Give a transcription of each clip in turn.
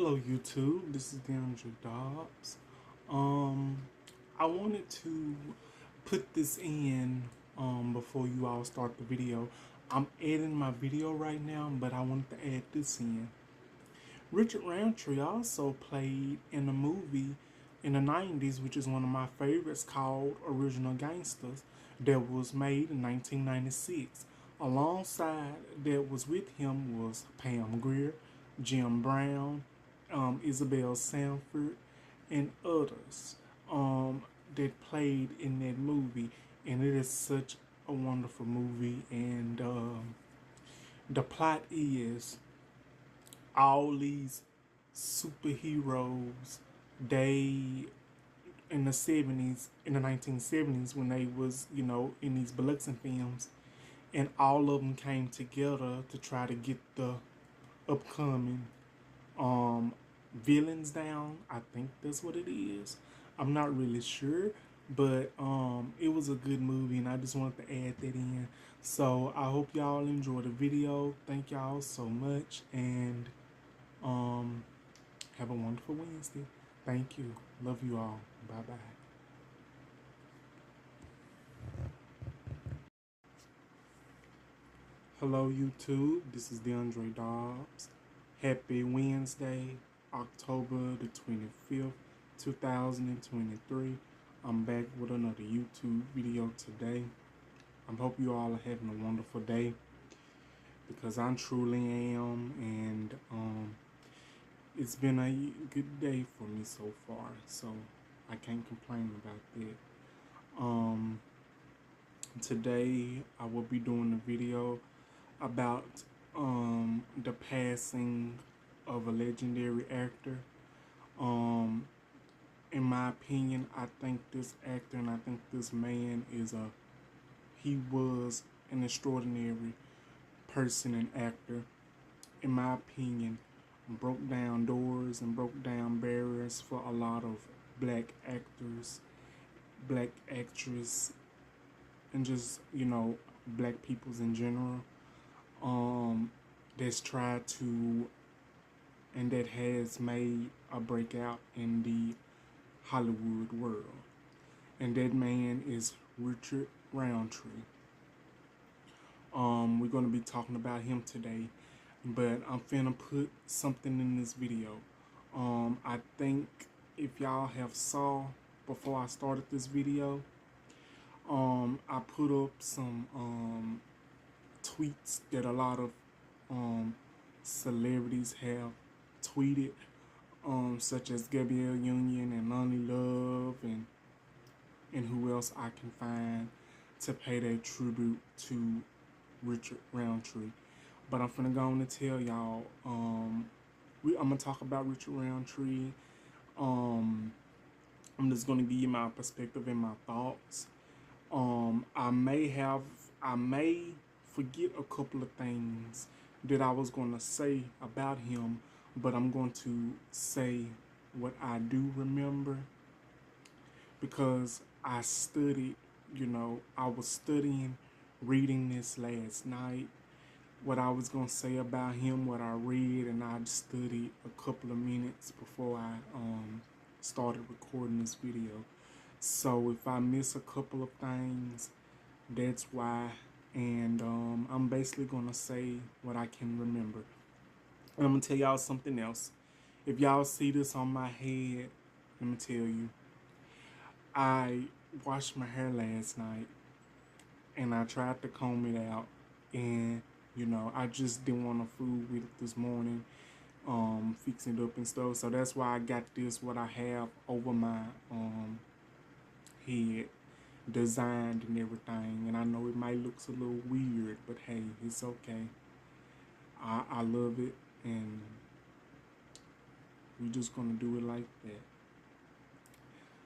Hello YouTube, this is Deandre Dobbs. I wanted to put this in before you all start the video. I'm editing my video right now, but I wanted to add this in. Richard Roundtree also played in a movie in the 90s, which is one of my favorites, called Original Gangsters, that was made in 1996. Alongside that was with him was Pam Grier, Jim Brown, Isabel Sanford, and others that played in that movie. And it is such a wonderful movie. And the plot is all these superheroes, they in the 70s, in the 1970s, when they was, in these Biloxi films, and all of them came together to try to get the upcoming villains down. I think that's what it is. I'm not really sure, but it was a good movie, and I just wanted to add that in. So I hope y'all enjoy the video. Thank y'all so much, and have a wonderful Wednesday. Thank you. Love you all. Bye bye. Hello YouTube, this is Deandre Dobbs. Happy Wednesday, October the 25th, 2023. I'm back with another YouTube video today. I hope you all are having a wonderful day, because I truly am, and it's been a good day for me so far, so I can't complain about that. Today I will be doing a video about the passing of a legendary actor. In my opinion, I think this actor and I think this man he was an extraordinary person and actor. In my opinion, broke down doors and broke down barriers for a lot of black actors, black actresses, and just, black peoples in general. That's tried to, and that has made a breakout in the Hollywood world. And that man is Richard Roundtree. We're going to be talking about him today, but I'm finna put something in this video. I think if y'all have saw before I started this video, I put up some tweets that a lot of celebrities have tweeted, such as Gabrielle Union and Lonnie Love, and who else I can find to pay their tribute to Richard Roundtree. But I'm finna go on to tell y'all, I'm gonna talk about Richard Roundtree. I'm just gonna give you my perspective and my thoughts. I may forget a couple of things that I was going to say about him, but I'm going to say what I do remember, because I studied, I was studying, reading this last night, what I was going to say about him, what I read, and I studied a couple of minutes before I started recording this video. So if I miss a couple of things, that's why. And I'm basically gonna say what I can remember. And I'm gonna tell y'all something else. If y'all see this on my head, let me tell you, I washed my hair last night and I tried to comb it out, and I just didn't want to fool with it this morning, fixing it up and stuff. So that's why I got this, what I have over my head, designed and everything. And I know it might look a little weird, but hey, it's okay. I love it, and we're just gonna do it like that.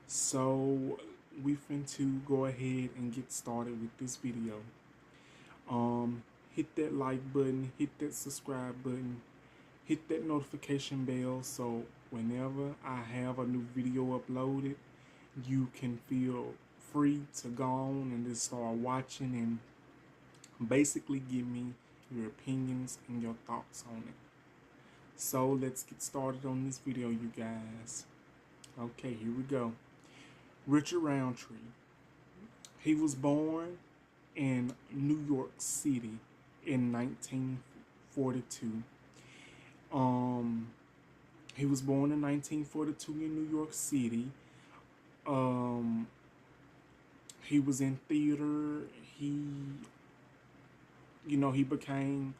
So we finna go ahead and get started with this video. Hit that like button, hit that subscribe button, hit that notification bell, so whenever I have a new video uploaded, you can feel free to go on and just start watching and basically give me your opinions and your thoughts on it. So let's get started on this video, you guys. Okay, here we go. Richard Roundtree. He was born in New York City in 1942. Um, he was born in 1942 in New York City. Um, he was in theater. He became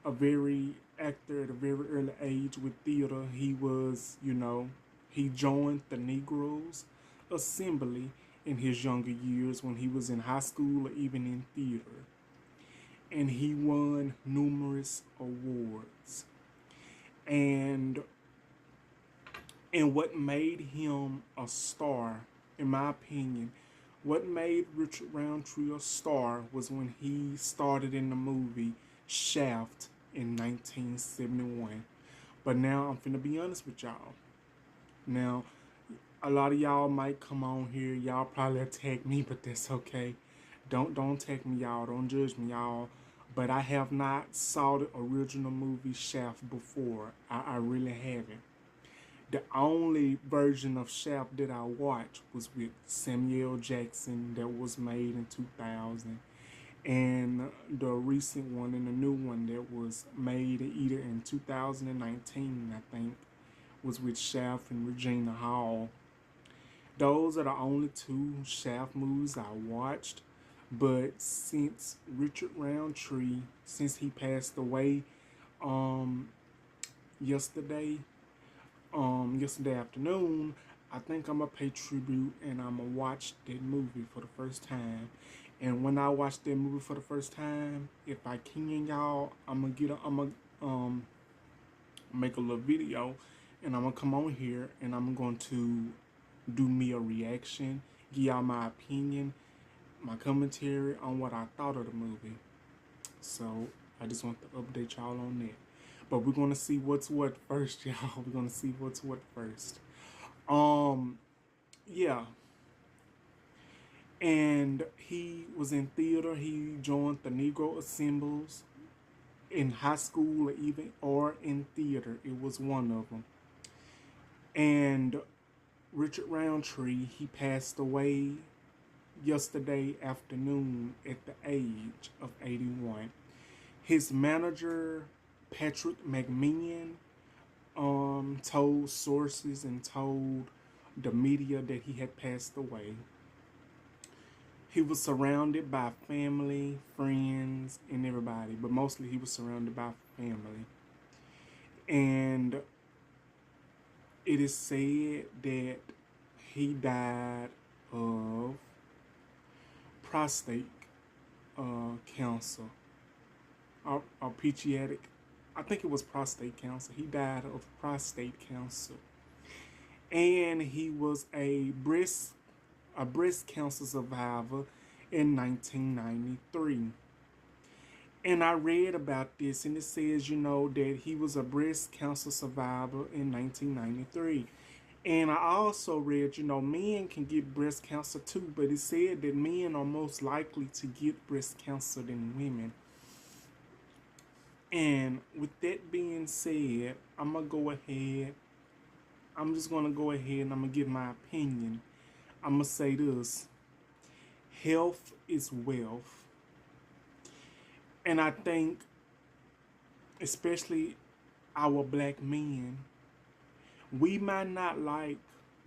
a very actor at a very early age with theater. He joined the Negroes Assembly in his younger years when he was in high school or even in theater. And he won numerous awards. And what made him a star, in my opinion, what made Richard Roundtree a star was when he started in the movie Shaft in 1971. But now I'm finna be honest with y'all. Now, a lot of y'all might come on here. Y'all probably attack me, but that's okay. Don't attack me, y'all. Don't judge me, y'all. But I have not saw the original movie Shaft before. I really haven't. The only version of Shaft that I watched was with Samuel Jackson that was made in 2000. And the recent one and the new one that was made either in 2019, I think, was with Shaft and Regina Hall. Those are the only two Shaft movies I watched. But since Richard Roundtree, since he passed away yesterday afternoon, I think I'm gonna pay tribute and I'm gonna watch that movie for the first time. And when I watch that movie for the first time, if I can, y'all, I'm gonna make a little video, and I'm gonna come on here and I'm going to do me a reaction, give y'all my opinion, my commentary on what I thought of the movie. So I just want to update y'all on that. But we're gonna see what's what first, y'all. We're gonna see what's what first. Yeah. And he was in theater. He joined the Negro Assemblies in high school or in theater. It was one of them. And Richard Roundtree, he passed away yesterday afternoon at the age of 81. His manager, Patrick McMeehan, told sources and told the media that he had passed away. He was surrounded by family, friends, and everybody, but mostly he was surrounded by family. And it is said that he died of prostate cancer or pediatric. I think it was prostate cancer. He died of prostate cancer. And he was a breast cancer survivor in 1993. And I read about this, and it says, that he was a breast cancer survivor in 1993. And I also read, men can get breast cancer too, but it said that men are most likely to get breast cancer than women. And with that being said, I'm just going to go ahead and I'm going to give my opinion. I'm going to say this. Health is wealth. And I think, especially our black men, we might not like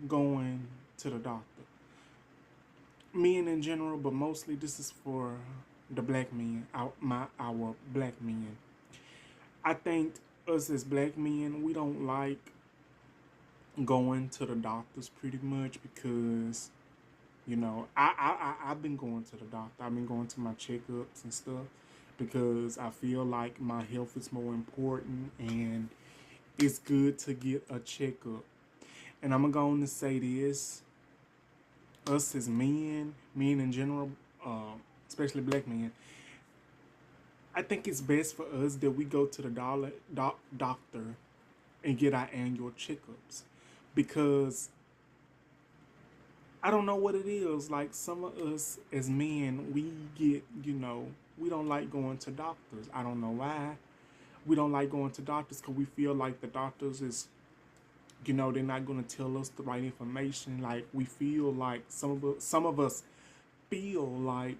going to the doctor. Men in general, but mostly this is for the black men, our black men. I think us as black men, we don't like going to the doctors pretty much because, I've been going to the doctor. I've been going to my checkups and stuff because I feel like my health is more important and it's good to get a checkup. And I'm going to say this, us as men in general, especially black men, I think it's best for us that we go to the doctor and get our annual checkups. Because I don't know what it is. Like, some of us as men, we get, we don't like going to doctors. I don't know why. We don't like going to doctors because we feel like the doctors is, you know, they're not going to tell us the right information. Like, we feel like some of us feel like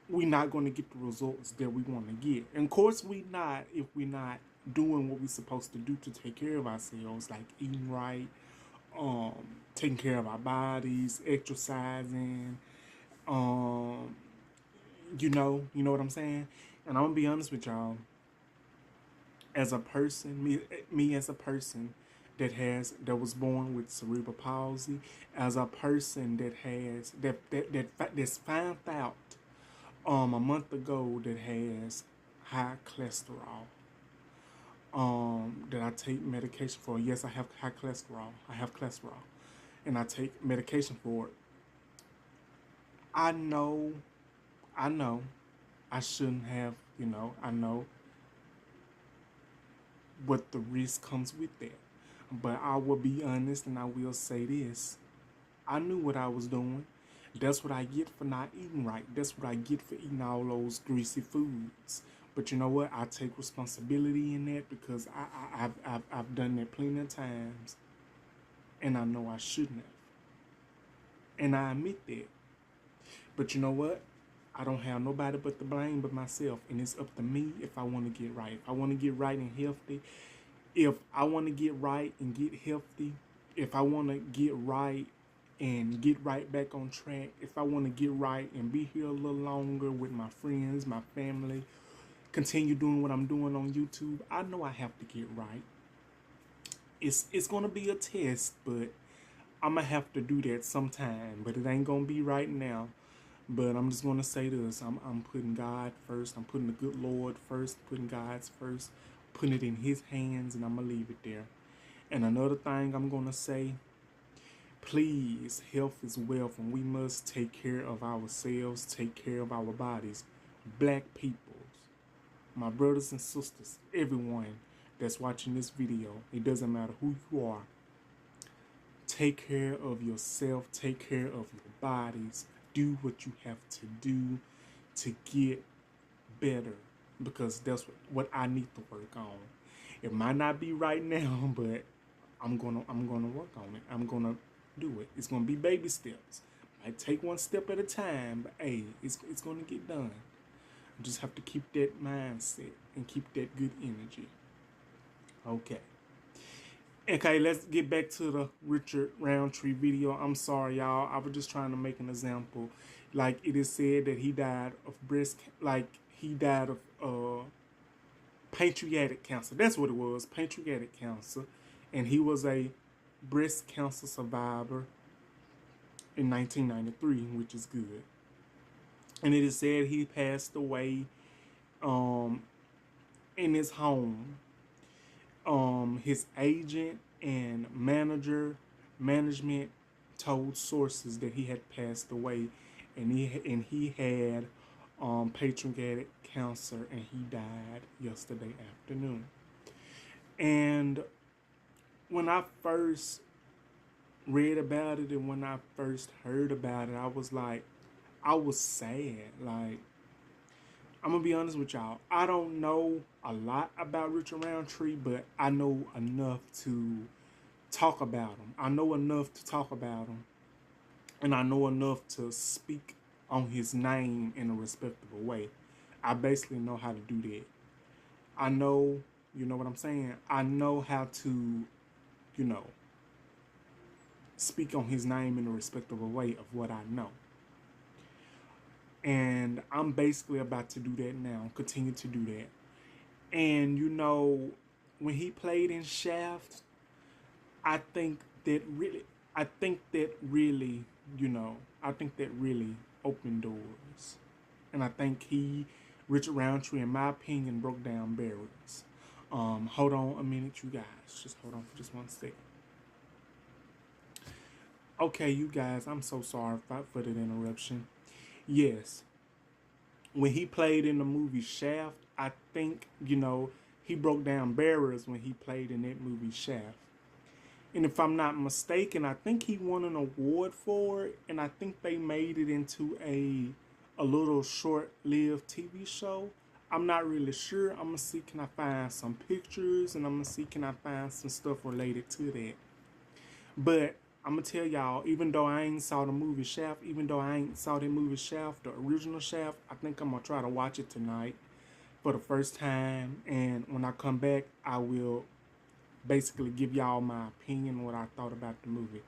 we're not going to get the results that we want to get. And of course we not, if we're not doing what we're supposed to do to take care of ourselves, like eating right, taking care of our bodies, exercising, um, you know what I'm saying? And I'm gonna be honest with y'all, as a person, me as a person that was born with cerebral palsy, as a person that's found out a month ago that has high cholesterol, that I take medication for. Yes, I have high cholesterol. I have cholesterol, and I take medication for it. I know, I know, I shouldn't have. I know what the risk comes with that. But I will be honest, and I will say this: I knew what I was doing. That's what I get for not eating right. That's what I get for eating all those greasy foods. But you know what? I take responsibility in that because I've done that plenty of times, and I know I shouldn't have, and I admit that. But you know what? I don't have nobody but to blame but myself, and it's up to me if I want to get right. If I want to get right and healthy, if I want to get right and get healthy, if I want to get right and get right back on track, if I want to get right and be here a little longer with my friends, my family, continue doing what I'm doing on YouTube, I know I have to get right. It's gonna be a test, but I'm gonna have to do that sometime. But it ain't gonna be right now. But I'm just gonna say this: I'm putting God first. I'm putting the good Lord first. Putting God's first. Putting it in His hands, and I'm gonna leave it there. And another thing I'm gonna say: please, health is wealth, and we must take care of ourselves. Take care of our bodies. Black peoples, my brothers and sisters, everyone that's watching this video, it doesn't matter who you are. Take care of yourself. Take care of your bodies. Do what you have to do to get better, because that's what I need to work on. It might not be right now, but I'm gonna work on it. I'm gonna do it. It's gonna be baby steps. I take one step at a time, but hey, it's gonna get done. I just have to keep that mindset and keep that good energy. Okay, let's get back to the Richard Roundtree video. I'm sorry, y'all. I was just trying to make an example. Like, it is said that he died of pancreatic cancer. That's what it was, pancreatic cancer. And he was a breast cancer survivor in 1993, which is good. And it is said he passed away in his home. His agent and management told sources that he had passed away, and he had pancreatic cancer, and he died yesterday afternoon. And when I first read about it and when I first heard about it, I was sad. Like, I'm gonna be honest with y'all. I don't know a lot about Richard Roundtree, but I know enough to talk about him. I know enough to talk about him, and I know enough to speak on his name in a respectable way. I basically know how to do that. I know, you know what I'm saying? I know how to, speak on his name in a respectable way of what I know. And I'm basically about to do that now, continue to do that. And, when he played in Shaft, I think that really, opened doors. And I think Richard Roundtree, in my opinion, broke down barriers. Hold on a minute, you guys. Just hold on for just 1 second. Okay, you guys, I'm so sorry for that interruption. Yes, when he played in the movie Shaft, I think, he broke down barriers when he played in that movie Shaft. And if I'm not mistaken, I think he won an award for it, and I think they made it into a little short-lived TV show. I'm not really sure. I'm gonna see can I find some pictures, and I'm gonna see can I find some stuff related to that. But I'm gonna tell y'all, even though I ain't saw the movie Shaft, even though I ain't saw the movie Shaft, the original Shaft, I think I'm gonna try to watch it tonight for the first time. And when I come back, I will basically give y'all my opinion, what I thought about the movie.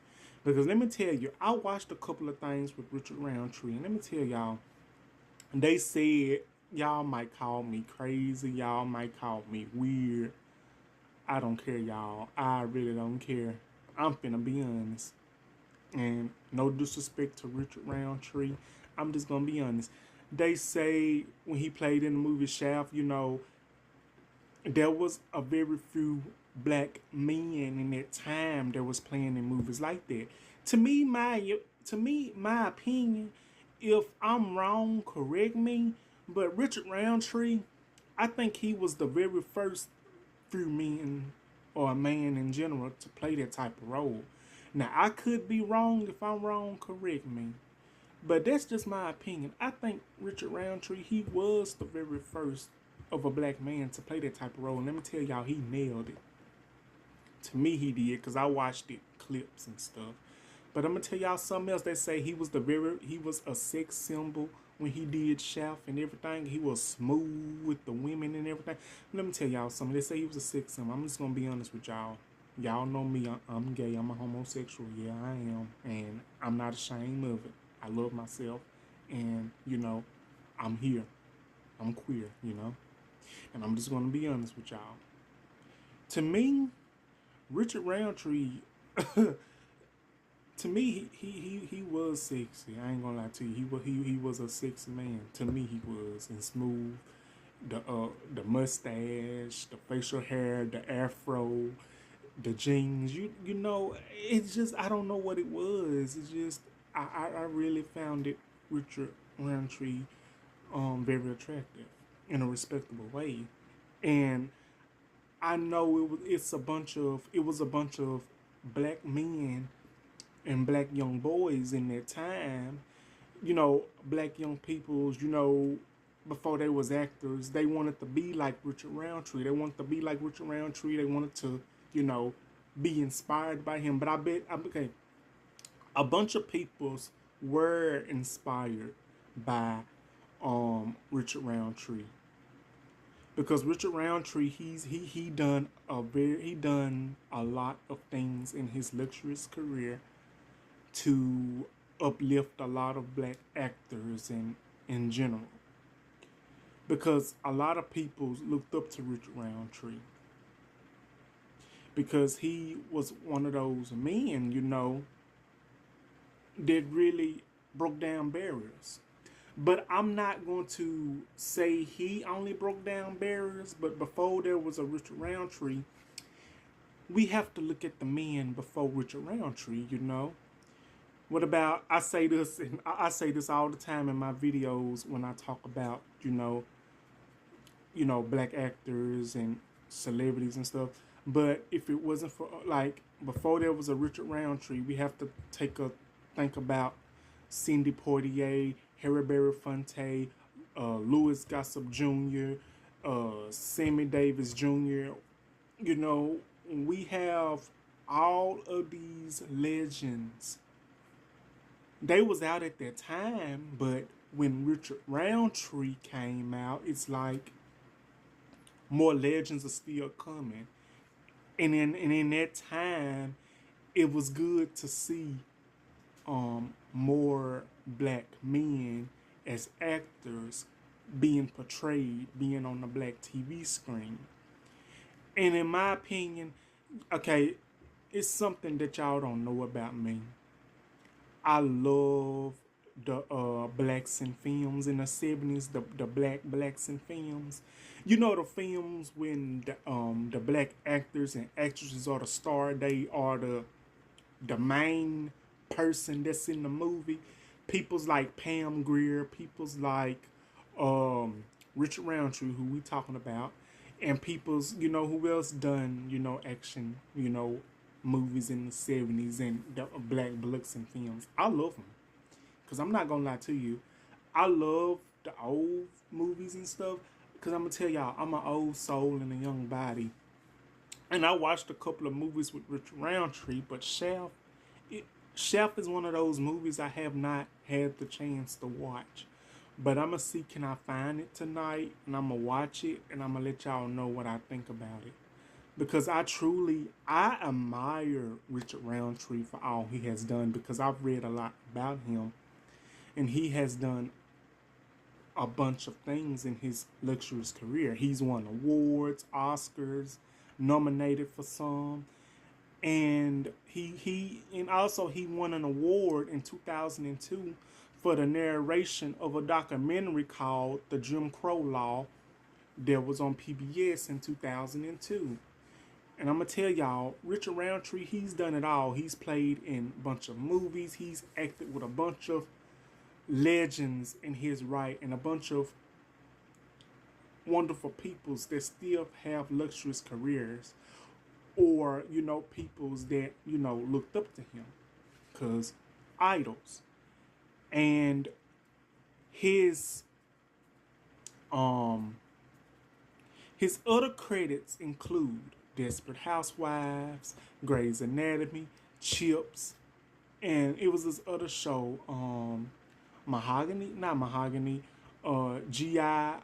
Because let me tell you, I watched a couple of things with Richard Roundtree, and let me tell y'all, they said y'all might call me crazy, y'all might call me weird. I don't care, y'all. I really don't care. I'm finna be honest. And no disrespect to Richard Roundtree, I'm just gonna be honest. They say when he played in the movie Shaft, there was a very few black men in that time that was playing in movies like that. To me, my opinion, if I'm wrong, correct me. But Richard Roundtree, I think he was the very first few men or a man in general to play that type of role. Now I could be wrong. If I'm wrong, correct me. But that's just my opinion. I think Richard Roundtree, he was the very first of a black man to play that type of role. And let me tell y'all, he nailed it. To me, he did, because I watched it, clips and stuff. But I'm gonna tell y'all something else. They say he was a sex symbol when he did Shaft and everything. He was smooth with the women and everything. Let me tell y'all something. They say he was a sex symbol. I'm just gonna be honest with y'all. Y'all know me. I'm gay. I'm a homosexual. Yeah, I am, and I'm not ashamed of it. I love myself, and I'm here. I'm queer. And I'm just gonna be honest with y'all. To me, Richard Roundtree, to me, he was sexy. I ain't gonna lie to you. He was a sexy man. To me, he was, and smooth. The mustache, the facial hair, the afro, the jeans. It's just, I don't know what it was. It's just I really found it, Richard Roundtree, very attractive in a respectable way. And I know it was a bunch of black men and black young boys in that time. Black young peoples, before they was actors, they wanted to be like Richard Roundtree. They wanted to be like Richard Roundtree. They wanted to, be inspired by him. But okay, a bunch of peoples were inspired by Richard Roundtree, because Richard Roundtree, he done a lot of things in his luxurious career to uplift a lot of black actors in general, because a lot of people looked up to Richard Roundtree, because he was one of those men, that really broke down barriers. But I'm not going to say he only broke down barriers, but before there was a Richard Roundtree, we have to look at the men before Richard Roundtree. What about, I say this, and I say this all the time in my videos when I talk about, black actors and celebrities and stuff. But if it wasn't for, like, before there was a Richard Roundtree, we have to think about Cindy Poitier, Harry Belafonte, Louis Gossett Jr., Sammy Davis Jr. We have all of these legends. They was out at that time, but when Richard Roundtree came out, it's like more legends are still coming. And in that time, it was good to see more black men as actors being portrayed, being on the black TV screen. And in my opinion, okay, it's something that y'all don't know about me. I love the blacks in films in the 70s, the blacks in films. The films when the black actors and actresses are the star, they are the main person that's in the movie. People's like Pam Grier, people's like Richard Roundtree, who we talking about, and people's, who else done, action, movies in the 70s and the black blacks and films. I love them. Because I'm not going to lie to you. I love the old movies and stuff. because I'm gonna tell y'all, I'm an old soul in a young body, and I watched a couple of movies with Richard Roundtree, but it, Shaft is one of those movies I have not had the chance to watch. But I'm gonna see, can I find it tonight, and I'm gonna watch it, and I'm gonna let y'all know what I think about it. Because I admire Richard Roundtree for all he has done, because I've read a lot about him, and he has done a bunch of things in his luxurious career. He's won awards, Oscars, nominated for some, and he won an award in 2002 for the narration of a documentary called The Jim Crow Law that was on PBS in 2002. And I'm gonna tell y'all, Richard Roundtree, he's done it all. He's played in a bunch of movies. He's acted with a bunch of legends in his right, and a bunch of wonderful peoples that still have luxurious careers, or peoples that looked up to him, cause idols. And his um his other credits include Desperate Housewives, Grey's Anatomy, Chips, and it was this other show, Mahogany, not Mahogany, GI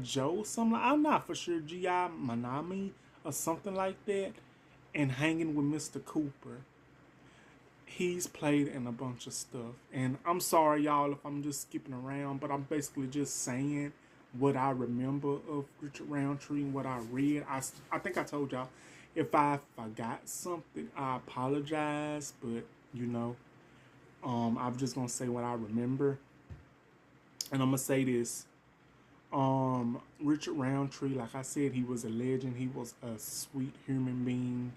Joe, something. I'm not for sure, GI Manami or something like that, and Hanging with Mr. Cooper. He's played in a bunch of stuff, and I'm sorry, y'all, if I'm just skipping around, but I'm basically just saying what I remember of Richard Roundtree and what I read. I think I told y'all, if I forgot something, I apologize, but I'm just gonna say what I remember, and I'm gonna say this. Richard Roundtree, like I said, he was a legend. He was a sweet human being.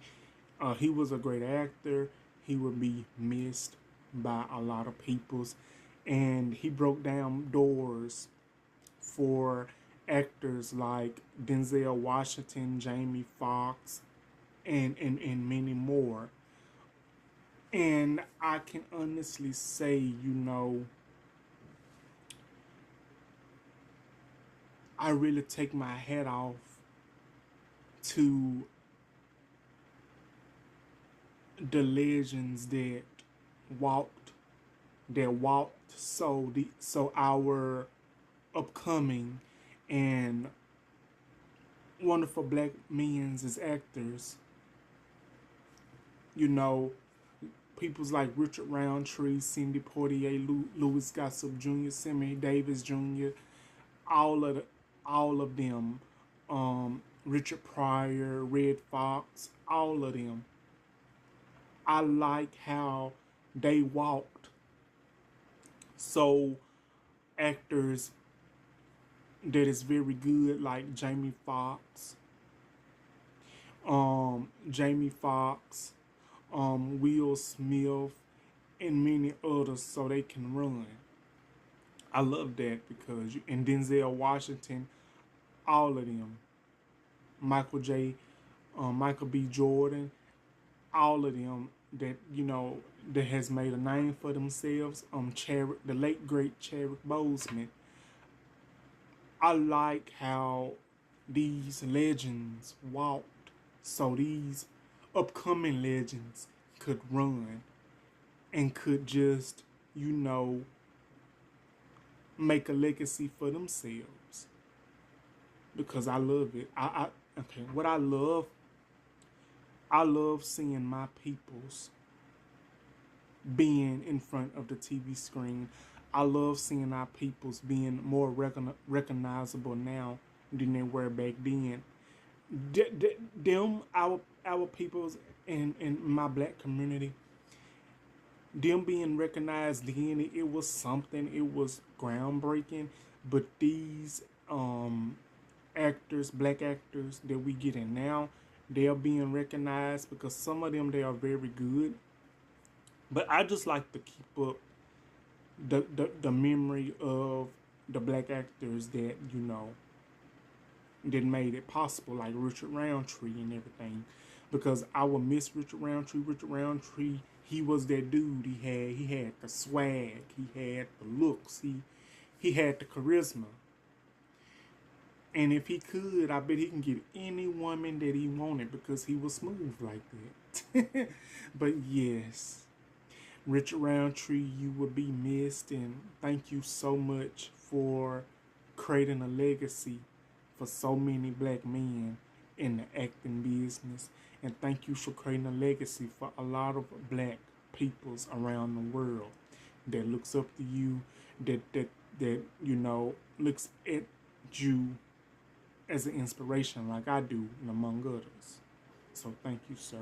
He was a great actor. He would be missed by a lot of peoples, and he broke down doors for actors like Denzel Washington, Jamie Foxx, and many more. And I can honestly say, I really take my hat off to the legends walked so our upcoming and wonderful black men as actors, peoples like Richard Roundtree, Cindy Poitier, Louis Gossett Jr., Sammy Davis Jr., all of them, Richard Pryor, Red Fox, all of them. I like how they walked. So actors that is very good, like Jamie Foxx, Will Smith, and many others, so they can run. I love that because and Denzel Washington, all of them, Michael B. Jordan, all of them that has made a name for themselves. The late great Chadwick Boseman. I like how these legends walked, so these upcoming legends could run and could just make a legacy for themselves. Because I love it. What I love seeing my peoples being in front of the TV screen. I love seeing our peoples being more recognizable now than they were back then. Our peoples in my black community, them being recognized then, it was something. It was groundbreaking. But these black actors that we get in now, they are being recognized because some of them, they are very good. But I just like to keep up the memory of the black actors that that made it possible, like Richard Roundtree and everything. Because I will miss Richard Roundtree. Richard Roundtree, he was that dude. He had the swag. He had the looks. He had the charisma. And if he could, I bet he can get any woman that he wanted because he was smooth like that. But yes, Richard Roundtree, you will be missed, and thank you so much for creating a legacy for so many black men in the acting business. And thank you for creating a legacy for a lot of black peoples around the world that looks up to you, that looks at you as an inspiration like I do, and among others. So thank you, sir.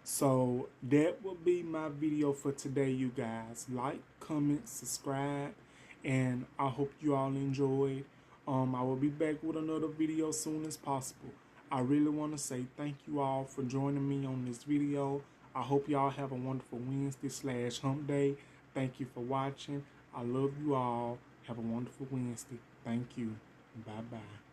So that will be my video for today, you guys. Like, comment, subscribe, and I hope you all enjoyed. I will be back with another video as soon as possible. I really want to say thank you all for joining me on this video. I hope y'all have a wonderful Wednesday/hump day. Thank you for watching. I love you all. Have a wonderful Wednesday. Thank you. Bye-bye.